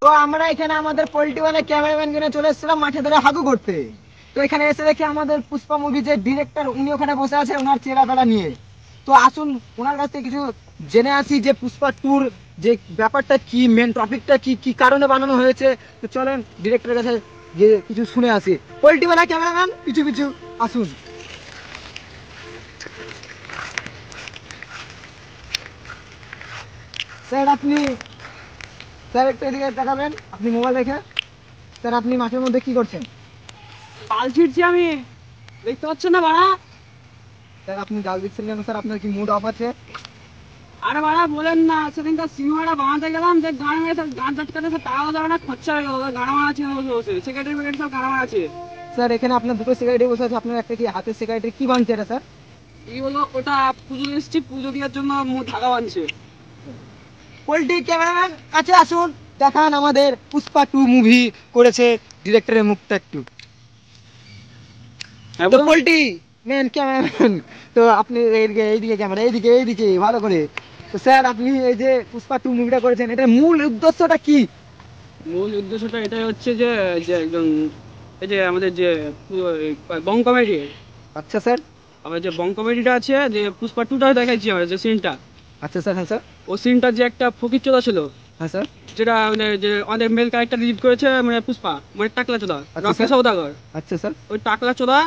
তো আমরা এখানে আমাদের পোল্ট্রিওয়ালা ক্যামেরাম্যান কিনে চলে এসেছিলাম মাঠে ধরে হাগু করতে। তো এখানে এসে দেখি আমাদের পুষ্পা মুভি যে ডিরেক্টর উনি ওখানে বসে আছে ওনার চেহারা নিয়ে। তো আসুন ওনার কাছ থেকে কিছু জেনে আসি যে পুষ্পা টুর যে ব্যাপারটা কি, মেন টপিকটা কি, কি কারণে বানানো হয়েছে। তো চলেন ডিরেক্টরের কাছে গিয়ে কিছু শুনে আসি। পোল্ট্রিওয়ালা ক্যামেরাম্যান পিছু পিছু আসুন। স্যার আপনি, স্যার একটু এদিকে দেখাবেন, আপনি মোবাইল রেখে। স্যার আপনি মাঠের মধ্যে কি করছেন? পাল ছিটছি আমি, দেখতে পাচ্ছেন না বাড়া? স্যার আপনি জাল দিচ্ছেন কেন স্যার? আপনার কি মুড অফ আছে? আরে বাড়া বলেন না, সেদিনকার সিনেমাটা বানাতে গেলাম যে গান মেরে গান চটকাতে টাকা দেওয়া না, খরচা হয়ে গেল, গান মারাচ্ছে বসে বসে, সেক্রেটারি ফেক্রেটারি সব গান মারাচ্ছে। স্যার এখানে আপনার দুটো সিগারেটে বসে আছে, আপনার একটা কি হাতের সিগারেটে কি বানছে এটা স্যার? এই বলো ওটা পুজো এসছি, পুজো দেওয়ার জন্য ঢাকা বানছে। পোল্ট্রি ক্যামেরাম্যান কাছে আসুন, দেখান আমাদের পুষ্পা 2 মুভি করেছে ডিরেক্টরের মুখটা একটু। তো পোল্ট্রি মেন ক্যামেরাম্যান, তো আপনি এইদিকে এইদিকে ক্যামেরা, এইদিকে এইদিকে ভালো করে। তো স্যার আপনি এই যে পুষ্পা 2 মুভিটা করেছেন, এটার মূল উদ্দেশ্যটা কি? মূল উদ্দেশ্যটা এটাই হচ্ছে যে যে একদম এই যে আমাদের যে বং কমেডি, আচ্ছা স্যার। আমাদের যে বং কমেডিটা আছে, যে পুষ্পা 2টা দেখাইছি আমরা যে সিনটা। আচ্ছা স্যার। হ্যাঁ স্যার। ও সিনটা যে একটা ফকির চোদা ছিল, হ্যাঁ স্যার। যেটা মানে যে আমাদের মেল ক্যারেক্টার লিড করেছে, মানে পুষ্পা, মানে টাকলা চোদা, রকি সওদাগর। আচ্ছা স্যার। ওই টাকলা চোদা,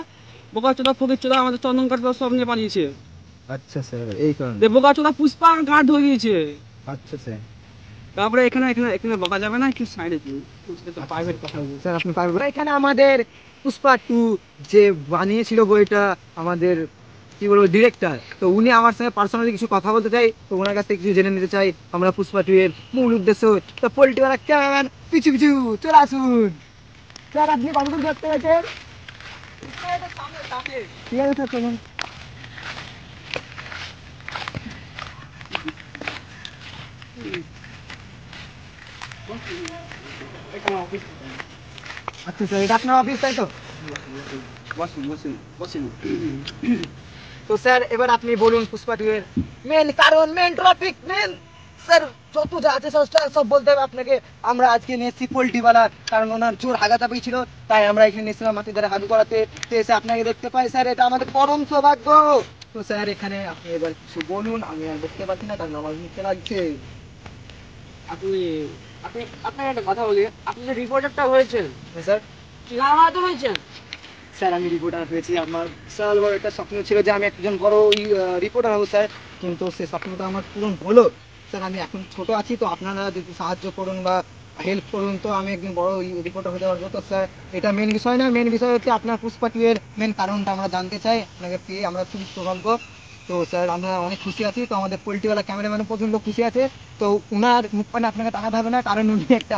বোকা চোদা, ফকির চোদা আমাদের চন্দন কাঠ সব নিয়ে পালিয়েছে। আচ্ছা স্যার, এই কারণে বোকা চোদা পুষ্পা গার্ড ধরে দিয়েছে। আচ্ছা স্যার। তারপরে এখানে এখানে এখানে বকা যাবে না, একটু সাইডে প্রাইভেট কথা বলবো। স্যার আপনি পারবেন। এখানে আমাদের পুষ্পা 2 যে বানিয়েছিল বইটা আমাদের কি বলবো ডিরেক্টর, তো উনি আমার সঙ্গে পার্সোনালি কিছু কথা বলতে চাই, তো ওনার কাছ থেকে কিছু জেনে নিতে চাই আমরা পুষ্পা 2 এর মূল উদ্দেশ্য। তো পোল্ট্রিওয়ালা ক্যামেরাম্যান পিছু পিছু চলে আসুন। স্যার আপনি কতদূর দেখতে পেয়েছেন? ঠিক আছে স্যার চলুন। আচ্ছা স্যার, এটা আপনার অফিস তাই তো? বসুন বসুন বসুন। তো স্যার এবার আপনি বলুন পুষ্পা 2 এর মেন কারণ, মেন টপিক, মেন স্যার যত যা আছে স্যার সব বলতে হবে আপনাকে। আমরা আজকে নিয়েছি পোল্ট্রিওয়ালা, কারণ ওনার জোর হাগাতাপি ছিল, তাই আমরা এখানে নিয়েছিলাম মাটি ধরে হাগু করাতে। তো এসে আপনাকে দেখতে পাই স্যার, এটা আমাদের পরম সৌভাগ্য। তো স্যার এখানে আপনি এবার কিছু বলুন, আমি আর দেখতে পাচ্ছি না কারণ আমার নিচে লাগছে। আপনি আপনি আপনাকে একটা কথা বলি, আপনি যে রিপোর্টারটা হয়েছেন স্যার, কি গান মারাতে হয়েছেন? স্যার আমি রিপোর্টার হয়েছি, আমার বিশাল বড় একটা স্বপ্ন ছিল যে আমি একজন বড় রিপোর্টার হবো স্যার, কিন্তু সে স্বপ্নটা আমার পূরণ হলো। স্যার আমি এখন ছোট আছি, তো আপনারা যদি সাহায্য করুন বা হেল্প করুন তো আমি একদিন বড় রিপোর্টার হতে পারবো। তো স্যার এটা মেন বিষয় না, মেন বিষয় হচ্ছে আপনার পুষ্পা 2 এর মেন কারণটা আমরা জানতে চাই, আপনাকে পেয়ে আমরা খুবই সৌভাগ্য। তো স্যার আমরা অনেক খুশি আছি, তো আমাদের পোল্ট্রিওয়ালা ক্যামেরাম্যানও প্রচণ্ড খুশি আছে। তো উনার মুখ পানে আপনাকে তাকাতে হবে না, কারণ উনি একটা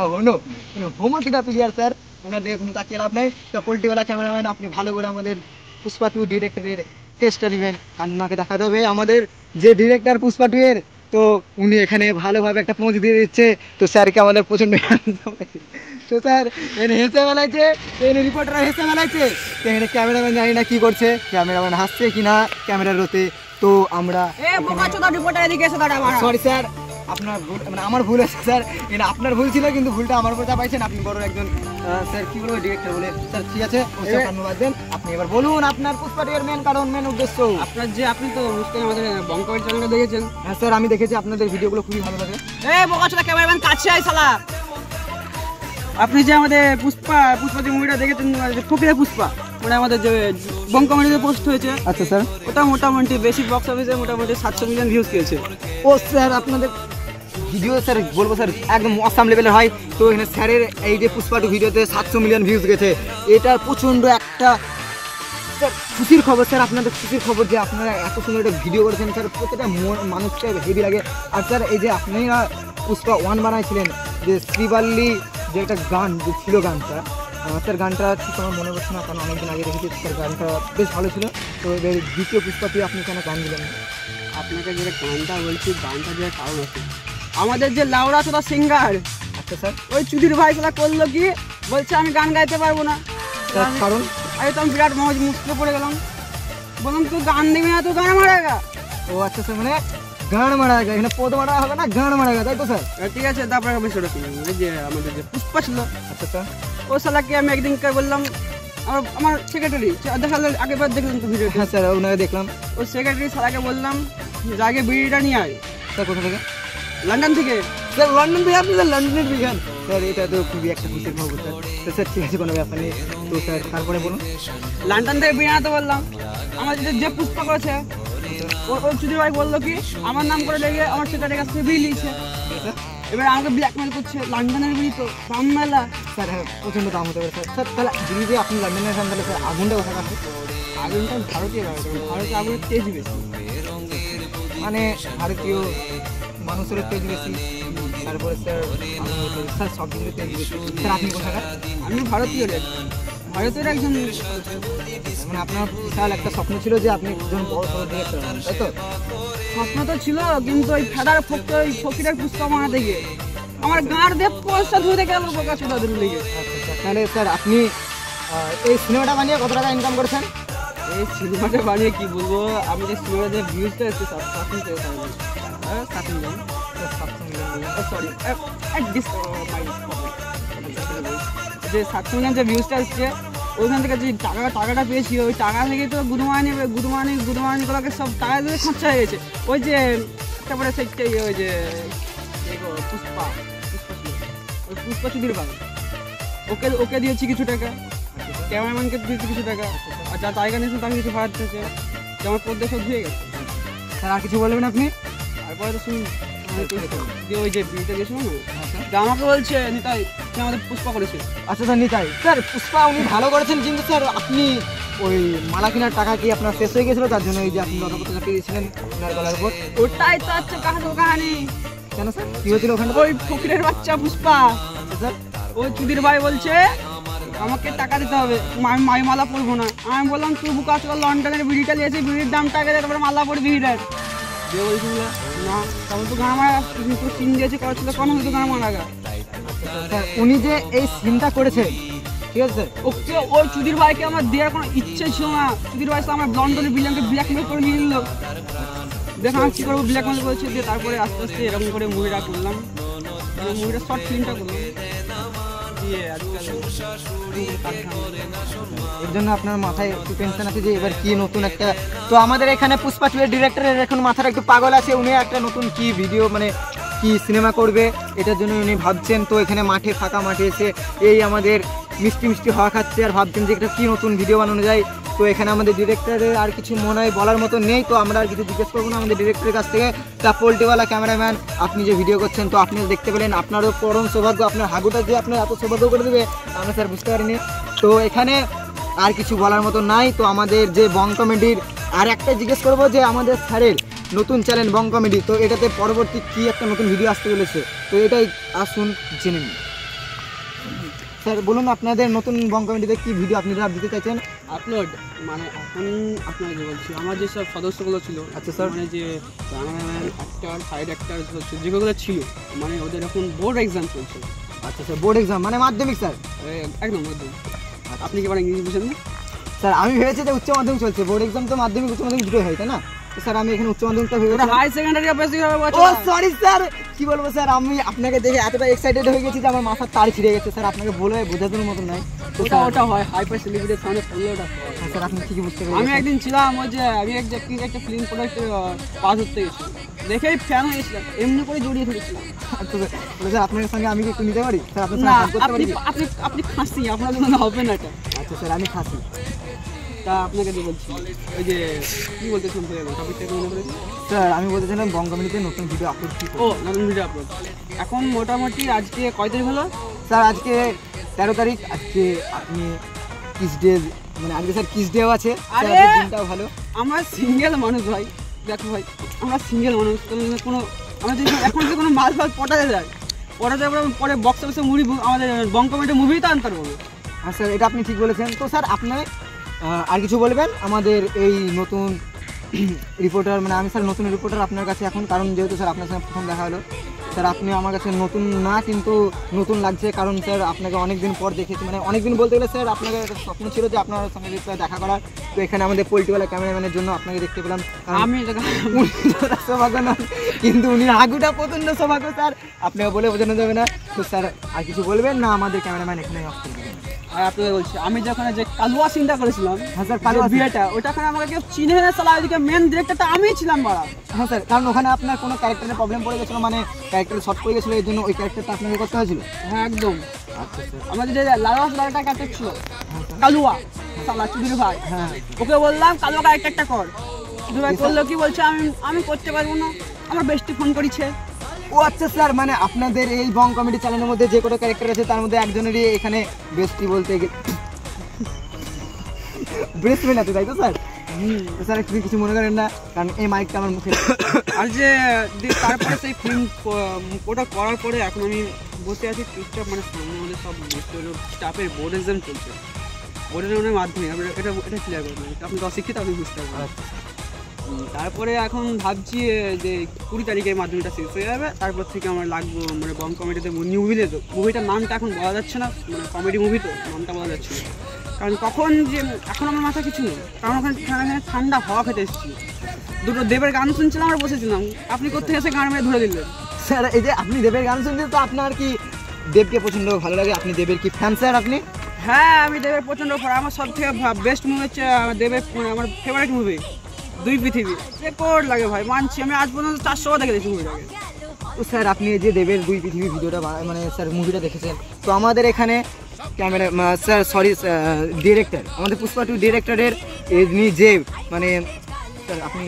হোমোটিকা প্লেয়ার স্যার, ওনার দিয়ে কোনো তাকিয়ে লাভ নেই। তো পোল্ট্রিওয়ালা ক্যামেরাম্যান আপনি ভালো করে আমাদের পুষ্পা 2 ডিরেক্টরের টেস্টটা নেবেন, কান্নাকে দেখাতে হবে আমাদের যে ডিরেক্টর পুষ্পা 2 এর। তো উনি এখানে ভালোভাবে একটা পৌঁছ দিয়ে দিচ্ছে, তো স্যারকে আমাদের প্রচণ্ড তো স্যার এনে হেসে বেলাইছে, এনে রিপোর্টার হেসে বেলাইছে, তো এখানে ক্যামেরাম্যান জানি না কি করছে, ক্যামেরাম্যান হাসছে কিনা ক্যামেরার রোতে। তো আমরা সরি স্যার, আপনার ভুল, মানে আমার ভুল আছে স্যার, এটা আপনার ভুল ছিল, কিন্তু ভুলটা আমার উপর চাপাইছেন, আপনি বড় একজন স্যার কি বলবো ডিরেক্টর বলে। স্যার ঠিক আছে, ধন্যবাদ দেন। আপনি এবার বলুন আপনার পুষ্পা 2 এর মেন কারণ, মেন উদ্দেশ্য। আপনার যে আপনি তো নিশ্চয়ই আমাদের বঙ্কমের চ্যানেলটা দেখেছেন। হ্যাঁ স্যার আমি দেখেছি, আপনাদের ভিডিওগুলো খুবই ভালো লাগে। ক্যামেরাম্যান কাছে আয় শালা। আপনি যে আমাদের পুষ্পা যে মুভিটা দেখেছেন, ফকিরের পুষ্পা, মানে আমাদের যে বঙ্কমেডিতে পোস্ট হয়েছে। আচ্ছা স্যার। ওটা মোটামুটি বেশি বক্স অফিসে মোটামুটি 700 মিলিয়ন ভিউজ পেয়েছে। ও স্যার আপনাদের ভিডিও স্যার বলবো স্যার একদম অসাম লেভেলের হয়। তো এখানে স্যারের এই যে পুষ্পা 2 ভিডিওতে 700 মিলিয়ন ভিউজ গেছে, এটা প্রচণ্ড একটা স্যার খুশির খবর স্যার, আপনাদের খুশির খবর যে আপনারা এত সুন্দর একটা ভিডিও করেছেন স্যার, প্রত্যেকটা মানুষকে হেভি লাগে। আর স্যার এই যে আপনারা পুষ্পা 1 বানাইছিলেন, যে শ্রীবাল্লি যে একটা গান যে ছিল, গানটা স্যার গানটা ঠিক আমার মনে পড়ছে না, কারণ অনেকদিন আগে দেখেছি স্যার, গানটা বেশ ভালো ছিল। তো এবার দ্বিতীয় পুষ্পা 2 আপনি কেন গান দিলেন? আপনাকে যেটা গানটা বলছি, গানটা যে কারণ আছে, আমাদের যে লাউড়া চোদা সিঙ্গার, আচ্ছা স্যার, ওই চুদির ভাই গুলা করলো কি, বলছে আমি গান গাইতে পারবো না। কারণ আরে তো আমি বিরাট মুশকিলে পড়ে গেলাম, বললাম তুই গান দিবি না, তুই গান মারেগা। ও আচ্ছা স্যার, মানে গান মারা গা, এখানে পদ মারা হবে না, গান মারা গা, তাই তো স্যার? ঠিক আছে, তারপরে বিষয়টা কি, এই যে আমাদের যে পুষ্পা ছিল, আচ্ছা স্যার। ও শালাকে আমি একদিনকে বললাম, আমার সেক্রেটারি দেখালে আগেবার দেখলাম তো ভিডিও, হ্যাঁ স্যার, ওনাকে দেখলাম। ও সেক্রেটারি শালাকে বললাম যে আগে বিড়িটা নিয়ে আয়। স্যার কোথা থেকে? লন্ডন থেকে। স্যার লন্ডন থেকে? আপনি স্যার লন্ডনের বিজ্ঞান? স্যার এটা তো খুবই একটা খুশির খবর স্যার। তো স্যার ঠিক আছে, কোনো ব্যাপার নেই। তো স্যার তারপরে বলুন। লন্ডন থেকে বিড়ি আনতে বললাম, আমার যে পুষ্পা করেছে ওর চুদির ভাই বললো কি আমার নাম করে লেগে আমার সেক্রেটারির কাছ থেকে বিড়ি নিয়েছে। এবার আমাকে ব্ল্যাকমেল করছে, লন্ডনের বিড়ি তো দাম মেলা। স্যার হ্যাঁ, প্রচণ্ড দাম হতে পারে স্যার। স্যার তাহলে যদি যে আপনি লন্ডনের খান, তাহলে স্যার আগুনটা কোথায় কাটবে? আগুনটা ভারতীয় লাগে, ভারতে আগুনের তেজ বেশি, মানে ভারতীয় মানুষের তেজ বেশি, তারপরে স্যার স্যার সব কিছুর তেজ বেশি। স্যার আপনি কোথাকার? আমি ভারতীয় রে, ভারতের একজন। মানে আপনার বিশাল একটা স্বপ্ন ছিল যে আপনি একজন বড় বড় ডিরেক্টর হবেন, তাই তো? স্বপ্ন তো ছিল, কিন্তু ওই ফেদার ফকিরের পুষ্পা মারাতে গিয়ে আমার গাঁর দিয়ে পয়সা ধরে গেল বোকা চোদাদের লেগে। আচ্ছা স্যার, তাহলে স্যার আপনি এই সিনেমাটা বানিয়ে কত টাকা ইনকাম করেছেন? এই সিনেমাটা বানিয়ে কি বলবো, আমি যে সিনেমাতে ভিউজটা এসেছে যে 7 মিলিয়ন যে ভিউজটা এসছে, ওইখান থেকে যে টাকাটা পেয়েছি, ওই টাকা থেকে তো গুদমানি গুলোকে সব টাকা দিয়ে খরচা হয়ে গেছে। ওই যে তারপরে ওই যে পুষ্পা চুদির বাগান, ওকে দিয়েছি কিছু টাকা, ক্যামেরাম্যানকে দিয়েছি কিছু টাকা, আর যা জায়গা নিয়েছিল তাকে কিছু ভাড়া দিয়েছে, যে আমার পদ্মা সব ধুয়ে গেছে। স্যার আর কিছু বলবেন আপনি? তারপরে তো শুনুন, ওই যে বিলটা দিয়েছিল না, যে আমাকে বলছে নিতাই সে আমাদের পুষ্পা করেছে। আচ্ছা স্যার, নিতাই স্যার পুষ্পা উনি ভালো করেছেন, কিন্তু স্যার আপনি ওই মালা কেনার টাকা কি আপনার শেষ হয়ে গেছিলো, তার জন্য এই যে আপনি লতাপত্র চাপিয়ে দিয়েছিলেন ওনার গলার উপর? ওটাই তো হচ্ছে কাহানি। কেন স্যার, কি হয়েছিল ওখানে? ওই ফকিরের বাচ্চা পুষ্পা, আচ্ছা স্যার। ওই চুদির ভাই বলছে আমাকে টাকা দিতে হবে, আমি মালা পরবো না। আমি বললাম তুই বুকা চল, লন্ডনের বিড়িটা নিয়েছি, বিড়ির দাম টাকা দিয়ে তারপরে মালা পড়ি বিড়িটার দিয়ে বলছিল না, তখন তো গাঁ মারা সিন দিয়েছে করেছিল, কোন হয়তো গাঁ মারা গা। স্যার উনি যে এই সিনটা করেছে, ঠিক আছে স্যার, ওকে ওই চুদির ভাইকে আমার দেওয়ার কোনো ইচ্ছে ছিল না। চুদির ভাই আমার লন্ডনের বিলিয়নকে ব্ল্যাকমেল করে নিয়ে নিল। দেখ আমি কী করবো, ব্ল্যাকমেল করেছে। দিয়ে তারপরে আস্তে আস্তে এরকম করে মুভিটা করলাম, মুভিটা শর্ট ফিল্মটা করলাম, দিয়ে আজকাল এর জন্য আপনার মাথায় একটু টেনশন আছে যে এবার কি নতুন একটা। তো আমাদের এখানে পুষ্পা 2 এর ডিরেক্টরের এখন মাথাটা একটু পাগল আছে, উনি একটা নতুন কি ভিডিও মানে কি সিনেমা করবে, এটার জন্য উনি ভাবছেন। তো এখানে মাঠে ফাঁকা মাঠে এসে এই আমাদের মিষ্টি মিষ্টি হাওয়া খাচ্ছে আর ভাবছেন যে একটা কী নতুন ভিডিও বানানো যায়। তো এখানে আমাদের ডিরেক্টরের আর কিছু মনে হয় বলার মতো নেই, তো আমরা আর কিছু জিজ্ঞেস করবো না আমাদের ডিরেক্টরের কাছ থেকে। তা পোল্টিওয়ালা ক্যামেরাম্যান, আপনি যে ভিডিও করছেন তো আপনি দেখতে পেলেন, আপনারও পরম সৌভাগ্য, আপনার হাগুটা যে আপনার এত সৌভাগ্য করে দেবে আমরা স্যার বুঝতে পারিনি। তো এখানে আর কিছু বলার মতো নাই। তো আমাদের যে বং কমেডির আর একটা জিজ্ঞেস করবো যে আমাদের স্যারের নতুন চ্যানেল বং কমেডি, তো এটাতে পরবর্তী কি একটা নতুন ভিডিও আসতে চলেছে, তো এটাই আসুন জেনে নিন। স্যার বলুন আপনাদের নতুন বং কমেডিতে কি ভিডিও আপনারা দিতে চাইছেন? আপলোড মানে এখন আপনাকে বলছি, আমার যেসব সদস্যগুলো ছিল, আচ্ছা স্যার, মানে যে ক্যামেরাম্যান, অ্যাক্টর, সাইড অ্যাক্টর যেগুলো ছিল, মানে ওদের এখন বোর্ড এক্সাম চলছে। আচ্ছা স্যার, বোর্ড এক্সাম মানে মাধ্যমিক স্যার? একদম একদম। আপনি কি আবার ইংরেজি বুঝেন না? স্যার আমি ভেবেছি যে উচ্চ মাধ্যমিক চলছে, বোর্ড এক্সাম তো মাধ্যমিক উচ্চ মাধ্যমিক দুটোই হয় তাই না? তো স্যার আমি এখানে উচ্চ মাধ্যমিকটা ভেবেছি। হাই সেকেন্ডারি অবশ্যই হবে। ও সরি স্যার, কি বলবো স্যার, আমি আপনাকে দেখে এতটা এক্সাইটেড হয়ে গেছি যে আমার মাথার তার ছিঁড়ে গেছে স্যার, আপনাকে বলে বোঝানোর মতো নাই। তো ওটা হয় হাইপার সেলিব্রিটির সামনে পড়লে ওটা হয়। স্যার আপনি ঠিকই বুঝতে আমি পেরেছেন। একদিন ছিলাম ওই যে আমি একটা ফিল্ম প্রোডাক্ট পাস হতে গেছি, দেখেই ফ্যান হয়েছিলাম, এমনি করে জড়িয়ে ধরেছিলাম। আচ্ছা স্যার, আপনার সঙ্গে আমি কি একটু নিতে পারি স্যার? আপনার না, সঙ্গে করতে পারি? আপনি খাসি, আপনার জন্য হবে না এটা। আচ্ছা স্যার, আমি খাসি। তা আপনাকে দিয়ে বলছি, ওই যে কি বলতেছিলাম টপিকটা মনে করে। স্যার আমি বলতে চাইলাম বং কমেডিতে নতুন ভিডিও আপলোড কি? ও নতুন ভিডিও আপলোড এখন মোটামুটি আজকে কয় তারিখ হলো স্যার? আজকে 13 তারিখ। আজকে আপনি কিস ডে, মানে আজকে স্যার কিস ডেও আছে, আরে দিনটাও ভালো। আমরা সিঙ্গেল মানুষ ভাই, দেখো ভাই আমরা সিঙ্গেল মানুষ, কোনো আমরা যদি এখন যদি কোনো মাল ফাল পটাতে যায় পরে বক্স অফিসে মুভি, আমাদের বং কমেডি মুভি তো আনতে পারবো। হ্যাঁ স্যার, এটা আপনি ঠিক বলেছেন। তো স্যার আপনার আর কিছু বলবেন আমাদের এই নতুন রিপোর্টার, মানে আমি স্যার নতুন রিপোর্টার আপনার কাছে এখন, কারণ যেহেতু স্যার আপনার সঙ্গে প্রথম দেখা হলো। স্যার আপনি আমার কাছে নতুন না, কিন্তু নতুন লাগছে, কারণ স্যার আপনাকে অনেকদিন পর দেখেছি, মানে অনেকদিন বলতে গেলে স্যার আপনাকে একটা স্বপ্ন ছিল যে আপনার সঙ্গে দেখা করার। তো এখানে আমাদের পোল্টিওয়ালা ক্যামেরাম্যানের জন্য আপনাকে দেখতে পেলাম। আমি সৌভাগ্য নন, কিন্তু উনি আগুটা প্রচণ্ড সৌভাগ্য স্যার, আপনাকে বলে বোঝানো যাবে না। তো স্যার আর কিছু বলবেন না? আমাদের ক্যামেরাম্যান এখানে অফ করে দেবেন। আর আপনাকে বলছি, আমি যখন যে কালুয়া সিনটা করেছিলাম, হ্যাঁ স্যার, কালুয়া বিয়েটা, ওটাখানে আমাকে কেউ চিনে না, সালা ওইদিকে মেন ডিরেক্টরটা আমিই ছিলাম বাড়া। হ্যাঁ স্যার, কারণ ওখানে আপনার কোনো ক্যারেক্টারের প্রবলেম পড়ে গেছিলো, মানে ক্যারেক্টার শর্ট পড়ে গেছিলো, এই জন্য ওই ক্যারেক্টারটা আপনাকে করতে হয়েছিল। হ্যাঁ একদম। আচ্ছা স্যার। আমাদের যে লালাস লালাটা ক্যারেক্টার ছিল কালুয়া, সালা চুদির ভাই, হ্যাঁ ওকে বললাম কালুয়া ক্যারেক্টারটা কর। চুদির ভাই করলো কি, বলছে আমি করতে পারবো না, আমার বেস্টি ফোন করেছে। ও আচ্ছা স্যার, মানে আপনাদের এই বং কমেডি চ্যানেলের মধ্যে যে কটা ক্যারেক্টার আছে তার মধ্যে একজনেরই এখানে বেস্টি বলতে বেস্ট ফ্রেন্ড আছে, তাই তো স্যার? তো স্যার আপনি কিছু মনে করেন না, কারণ এই মাইকটা আমার মুখে। আর যে তারপরে সেই ফিল্ম ওটা করার পরে এখন আমি বসে আছি চুপচাপ, মানে সামনে আমাদের সব স্টাফের বোর্ড এক্সাম চলছে, বোর্ড এক্সামের মাধ্যমে এটা ক্লিয়ার করবেন। আপনি তো অশিক্ষিত, আপনি বুঝতে পারবেন। তারপরে এখন ভাবছি যে 20 তারিখের মাধ্যমিকটা শেষ হয়ে যাবে, তারপর থেকে আমার লাগবো মানে বং কমেডিতে মুভিতে। তো মুভিটার নামটা এখন বলা যাচ্ছে না, মানে কমেডি মুভি তো নামটা বলা যাচ্ছে না, কারণ কখন যে এখন আমার মাথা কিছু নেই, কারণ ওখানে ঠান্ডা হাওয়া খেতে এসেছি, দুটো দেবের গান শুনছিলাম আর বসেছিলাম, আপনি কোথায় এসে গান মেরে ধরে দিলেন। স্যার এই যে আপনি দেবের গান শুনছেন, তো আপনার কি দেবকে প্রচণ্ড ভালো লাগে? আপনি দেবের কি ফ্যান স্যার আপনি? হ্যাঁ আমি দেবের প্রচণ্ড, আমার সব থেকে বেস্ট মুভি হচ্ছে দেবের, আমার ফেভারিট মুভি দুই পৃথিবী, রেকর্ড লাগে ভাই, মানছি। আমি আজ পর্যন্ত 400 বার দেখে দিয়েছি মুভিটাকে। তো স্যার আপনি এই যে দেবের দুই পৃথিবী ভিডিওটা মানে স্যার মুভিটা দেখেছেন, তো আমাদের এখানে ক্যামেরা স্যার সরি ডিরেক্টর, আমাদের পুষ্পা 2 ডিরেক্টরের যে মানে স্যার আপনি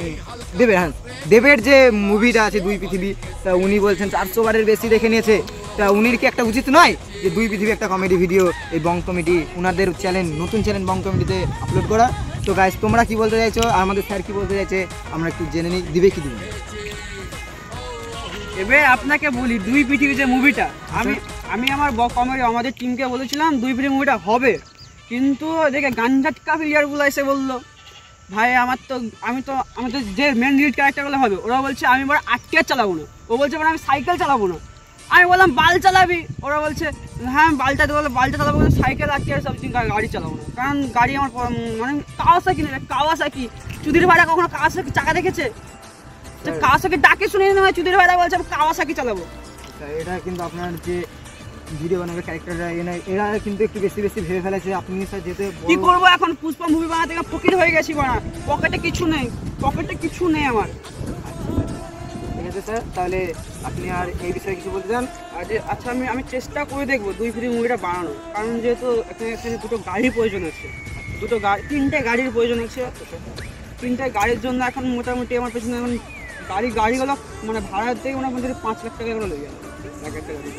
দেবের, হ্যাঁ দেবের যে মুভিটা আছে দুই পৃথিবী, তা উনি বলছেন 400 বারের বেশি দেখে নিয়েছে। তা উনির কি একটা উচিত নয় যে দুই পৃথিবী একটা কমেডি ভিডিও এই বং কমেডি ওনাদের চ্যানেল, নতুন চ্যানেল বং কমেডিতে আপলোড করা? তো গাইস তোমরা কি বলতে চাইছো আর আমাদের স্যার কি বলতে চাইছে আমরা একটু জেনে নিই, দিবে কি দিবে? এবার আপনাকে বলি, দুই পৃথিবী যে মুভিটা, আমি আমার কমেডি আমাদের টিমকে বলেছিলাম দুই পৃথিবী মুভিটা হবে, কিন্তু দেখে গাঞ্জাটকা প্লেয়ারগুলো এসে বললো ভাই আমি তো আমাদের যে মেন লিড ক্যারেক্টারগুলো হবে, ওরা বলছে আমি এবার আটকে চালাবো না, ও বলছে আমি সাইকেল চালাবো না। আমি বললাম বাল চালাবি, ওরা বলছে হ্যাঁ বালটা চালাবো, সাইকেল আটকে আর সব গাড়ি চালাবো না, কারণ গাড়ি আমার মানে কাওয়াসাকি নেবে, কাওয়াসাকি। চুদির ভাইরা কখনো কাওয়াসাকি চাকা দেখেছে? কাওয়াসাকি ডাকে শুনে নিতে হয়, চুদির ভাইরা বলছে আমি কাওয়াসাকি চালাবো। এটা কিন্তু আপনার যে ভিডিও বানাবে ক্যারেক্টাররা এরা কিন্তু একটু বেশি ভেবে ফেলেছে। আপনি স্যার যেতে কি করবো এখন, পুষ্পা মুভি বানাতে ফকির হয়ে গেছি বানা, পকেটে কিছু নেই আমার। ঠিক আছে স্যার, তাহলে আপনি আর এই বিষয়ে কিছু বলতে চান? আচ্ছা আমি চেষ্টা করে দেখবো দুই পৃথিবী মুভিটা বানানো, কারণ যেহেতু এখানে দুটো গাড়ির প্রয়োজন আছে, তিনটে গাড়ির প্রয়োজন আছে। তিনটে গাড়ির জন্য এখন মোটামুটি আমার পেছনে এখন গাড়িগুলো মানে ভাড়া দিয়ে মোটামুটি 5 লাখ টাকা করে লেগে যাবে এক একটা গাড়ি।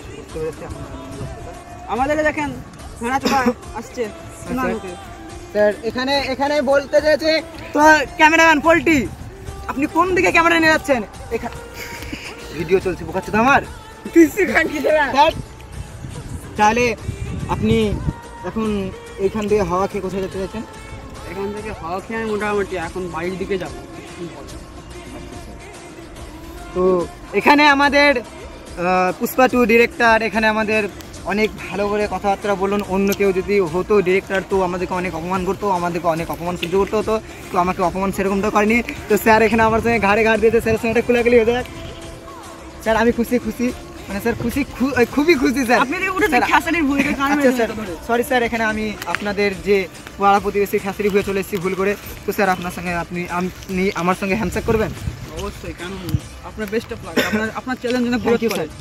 আমাদের দেখেন ভাড়া চলা আসছে স্যার, এখানে বলতে চাইছে তো ক্যামেরাম্যান পোল্টি, আপনি কোন দিকে ক্যামেরা নিয়ে যাচ্ছেন? ভিডিও চলছে, বোকাচ্ছে তো আমার। তাহলে আপনি এখন এইখান থেকে হাওয়া খেয়ে কোথায় যেতে চাইছেন? এখান থেকে হাওয়া খেয়ে আমি মোটামুটি এখন বাড়ির দিকে যাবো। তো এখানে আমাদের পুষ্পা 2 ডিরেক্টর এখানে আমাদের অনেক ভালো করে কথাবার্তা বলুন। অন্য কেউ যদি হতো ডিরেক্টর, তো আমাদেরকে অনেক অপমান করতো, আমাদেরকে অনেক অপমান সহ্য করতে হতো, তো আমাকে অপমান সেরকমটা করেনি। তো স্যার এখানে আমার সঙ্গে ঘাড়ে দিয়েছে, স্যারের সঙ্গে একটা খোলাখুলি হয়ে যায়। স্যার আমি খুশি মানে স্যার খুবই খুশি স্যার। সরি স্যার, এখানে আমি আপনাদের যে পাড়া প্রতিবেশী খাসিরি হয়ে চলে এসেছি ভুল করে। তো স্যার আপনার সঙ্গে আপনি আমার সঙ্গে হ্যান্ডশেক করবেন? অবশ্যই, কারণ আপনার বেস্ট অফ লাক, আপনার চ্যালেঞ্জ জন্য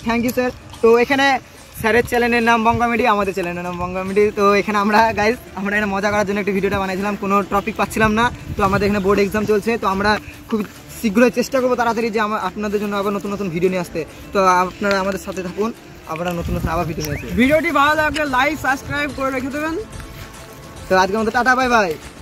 থ্যাংক ইউ স্যার। তো এখানে স্যারের চ্যানেলের নাম বং কমেডি, আমাদের চ্যানেলের নাম বং কমেডি। তো এখানে আমরা এখানে মজা করার জন্য একটা ভিডিওটা বানিয়েছিলাম, কোনো টপিক পাচ্ছিলাম না। তো আমাদের এখানে বোর্ড এক্সাম চলছে, তো আমরা খুব শীঘ্রই চেষ্টা করবো তাড়াতাড়ি যে আপনাদের জন্য আবার নতুন ভিডিও নিয়ে আসতে। তো আপনারা আমাদের সাথে থাকুন, আমরা নতুন আবার ভিডিও নিয়ে আসি। ভিডিওটি ভালো লাগলে লাইক সাবস্ক্রাইব করে রেখে দেবেন। তো আজকের মতো টাটা, বাই বাই।